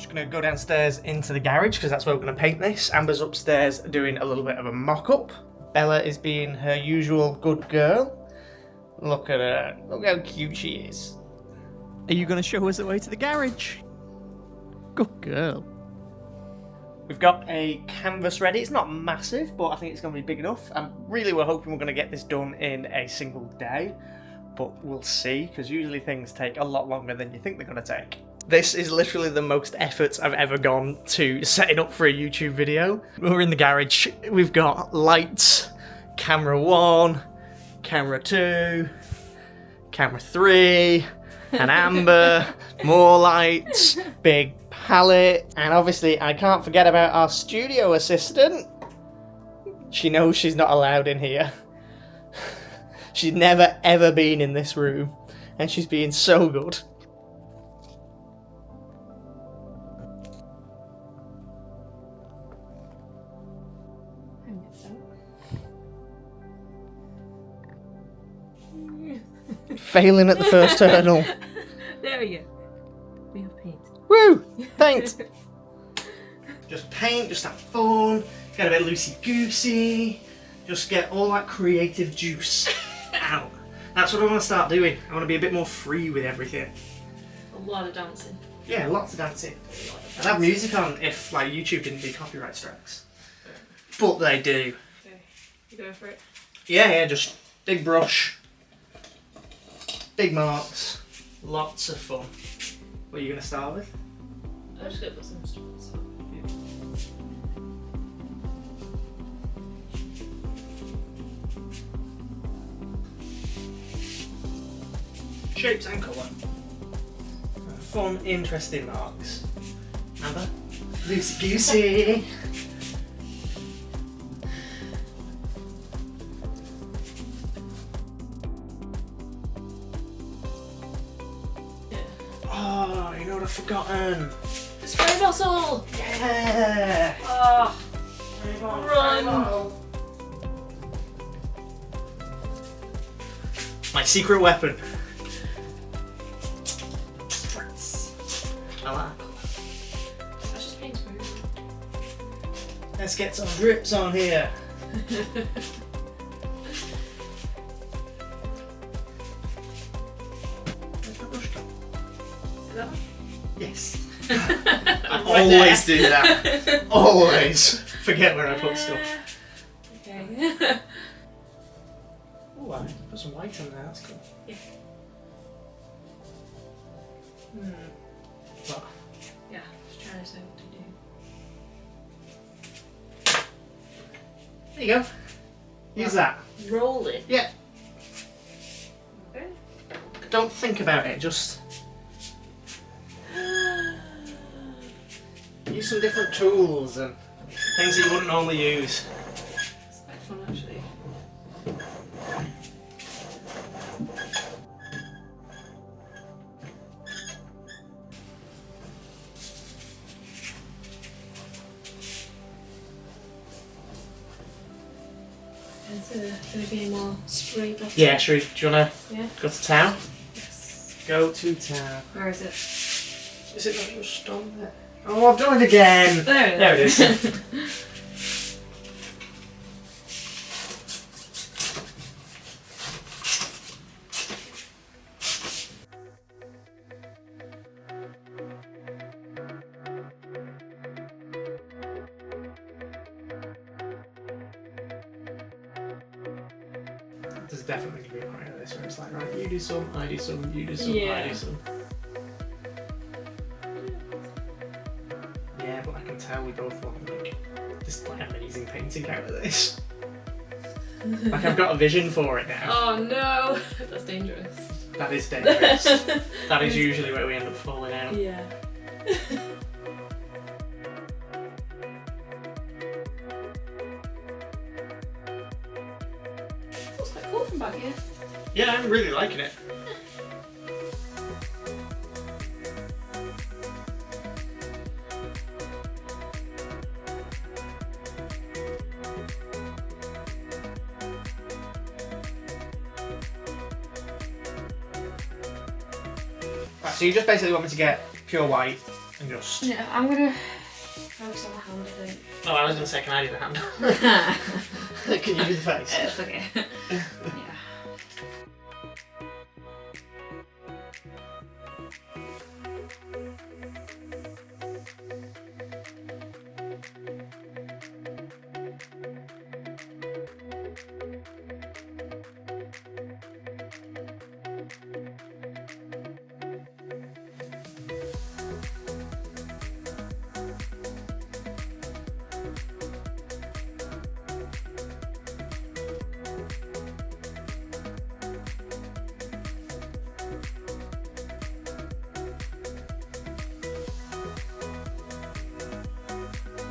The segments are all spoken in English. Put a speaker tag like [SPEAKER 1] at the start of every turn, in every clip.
[SPEAKER 1] Just gonna go downstairs into the garage because that's where we're gonna paint this. Amber's upstairs doing a little bit of a mock-up. Bella is being her usual good girl. Look at her. Look how cute she is. Are you gonna show us the way to the garage? Good girl. We've got a canvas ready. It's not massive, but I think it's gonna be big enough. We're hoping we're gonna get this done in a single day, but we'll see, because usually things take a lot longer than you think they're gonna take. This is literally the most effort I've ever gone to setting up for a YouTube video. We're in the garage. We've got lights, camera 1, camera 2, camera 3, and Amber, more lights, big palette, and obviously I can't forget about our studio assistant. She knows she's not allowed in here. She's never ever been in this room, and she's being so good. Failing at the first hurdle.
[SPEAKER 2] There we go. We have paint.
[SPEAKER 1] Woo! Paint! Just paint, just have fun, get a bit loosey-goosey, just get all that creative juice out. That's what I want to start doing. I want to be a bit more free with everything.
[SPEAKER 2] A lot of dancing.
[SPEAKER 1] Yeah, lots of dancing. I'd have music on if like YouTube didn't do copyright strikes. But they do.
[SPEAKER 2] Okay, you going for it?
[SPEAKER 1] Yeah, just big brush, big marks, lots of fun. What are you going to start with?
[SPEAKER 2] I'm just going to put some instruments on.
[SPEAKER 1] Shapes and colour. Fun, interesting marks. Amber? Loosey goosey. Oh, you know what I've forgotten?
[SPEAKER 2] The spray bottle!
[SPEAKER 1] Yeah!
[SPEAKER 2] Oh, run!
[SPEAKER 1] My secret weapon. I like that.
[SPEAKER 2] That's just paint smooth.
[SPEAKER 1] Let's get some drips on here.
[SPEAKER 2] That one?
[SPEAKER 1] Yes.
[SPEAKER 2] I'm
[SPEAKER 1] I
[SPEAKER 2] right
[SPEAKER 1] always
[SPEAKER 2] there.
[SPEAKER 1] do that. Always forget where I put stuff.
[SPEAKER 2] Okay.
[SPEAKER 1] Oh, I put some white on there. That's cool.
[SPEAKER 2] Yeah.
[SPEAKER 1] What?
[SPEAKER 2] Yeah, just trying to say what to do.
[SPEAKER 1] There you go. Use that.
[SPEAKER 2] Roll it.
[SPEAKER 1] Yeah.
[SPEAKER 2] Okay.
[SPEAKER 1] Don't think about it. Just use some different tools and things that you wouldn't normally use.
[SPEAKER 2] It's quite fun actually. Is there going to be any more spray bottles?
[SPEAKER 1] Yeah, do you wanna
[SPEAKER 2] Yeah?
[SPEAKER 1] go to town?
[SPEAKER 2] Yes.
[SPEAKER 1] Go to town.
[SPEAKER 2] Where is it?
[SPEAKER 1] Is it not just on there? Oh, I've done it again!
[SPEAKER 2] There
[SPEAKER 1] There it is. There's definitely going to be a point of this where it's like, right, you do some, I do some, you do some, I
[SPEAKER 2] Yeah.
[SPEAKER 1] do some. Yeah, but I can tell we both want to make this like amazing painting out of this. Like I've got a vision for it now.
[SPEAKER 2] Oh no! That's dangerous.
[SPEAKER 1] That is dangerous. That is usually where we end up falling out.
[SPEAKER 2] Yeah. Looks quite cool from back here.
[SPEAKER 1] Yeah, I'm really liking it. Right, so you just basically want me to get pure white And just...
[SPEAKER 2] Yeah, I'm gonna focus on the hand, I think.
[SPEAKER 1] Oh, I was going to say, can I do the hand? Can you do the face?
[SPEAKER 2] Okay. Yeah.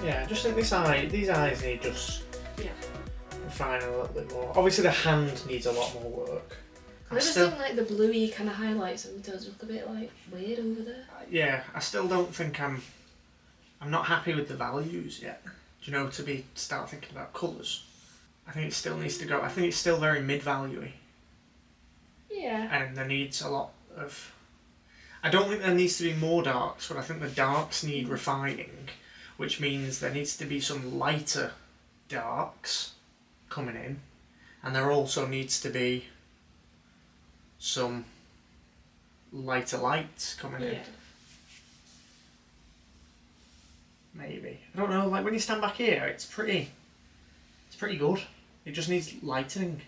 [SPEAKER 1] Yeah, just think these eyes need just
[SPEAKER 2] Yeah.
[SPEAKER 1] refining a little bit more. Obviously the hand needs a lot more work.
[SPEAKER 2] I just think like the bluey kind of highlights and does look a bit like weird over there.
[SPEAKER 1] Yeah, I still don't think I'm not happy with the values yet. Do you know, to start thinking about colours. I think it still needs to go. I think it's still very mid-value-y.
[SPEAKER 2] Yeah.
[SPEAKER 1] And there needs a lot of... I don't think there needs to be more darks, but I think the darks need refining, which means there needs to be some lighter darks coming in, and there also needs to be some lighter lights coming in. Maybe. I don't know, like when you stand back here, it's pretty good. It just needs lightening.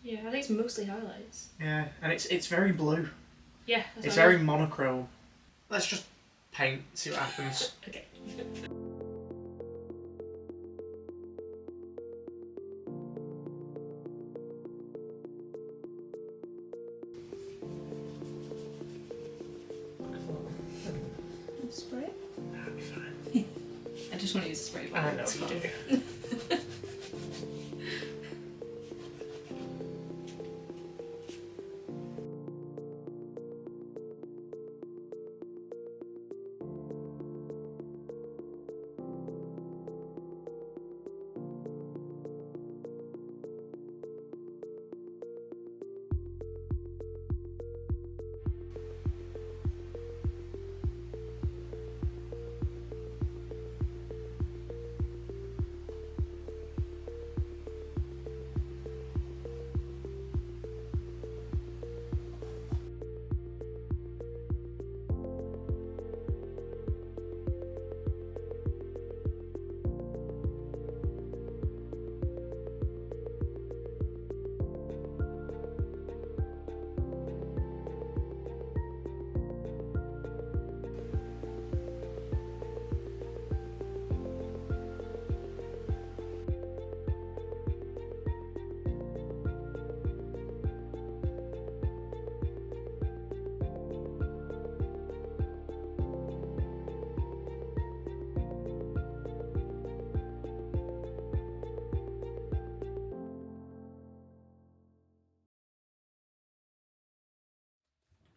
[SPEAKER 2] Yeah, I think it's mostly highlights.
[SPEAKER 1] Yeah, and it's very blue.
[SPEAKER 2] Yeah,
[SPEAKER 1] it's very monochrome. Let's just paint, see what happens.
[SPEAKER 2] Okay. Spray?
[SPEAKER 1] That'll be fine.
[SPEAKER 2] I just want to use a spray
[SPEAKER 1] I
[SPEAKER 2] bottle.
[SPEAKER 1] know
[SPEAKER 2] so
[SPEAKER 1] you
[SPEAKER 2] you
[SPEAKER 1] do.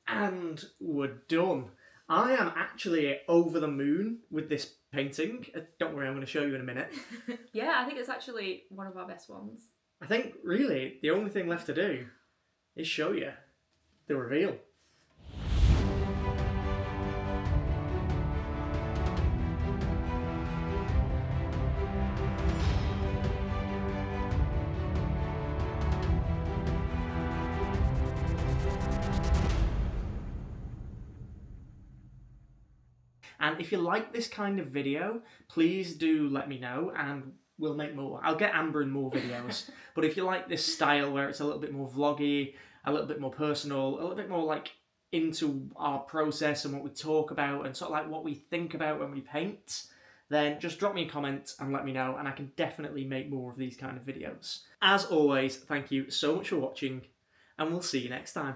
[SPEAKER 1] And we're done. I am actually over the moon with this painting. Don't worry, I'm going to show you in a minute.
[SPEAKER 2] Yeah, I think it's actually one of our best ones.
[SPEAKER 1] I think, really, the only thing left to do is show you the reveal. And if you like this kind of video, please do let me know and we'll make more. I'll get Amber in more videos. But if you like this style where it's a little bit more vloggy, a little bit more personal, a little bit more like into our process and what we talk about and sort of like what we think about when we paint, then just drop me a comment and let me know and I can definitely make more of these kind of videos. As always, thank you so much for watching and we'll see you next time.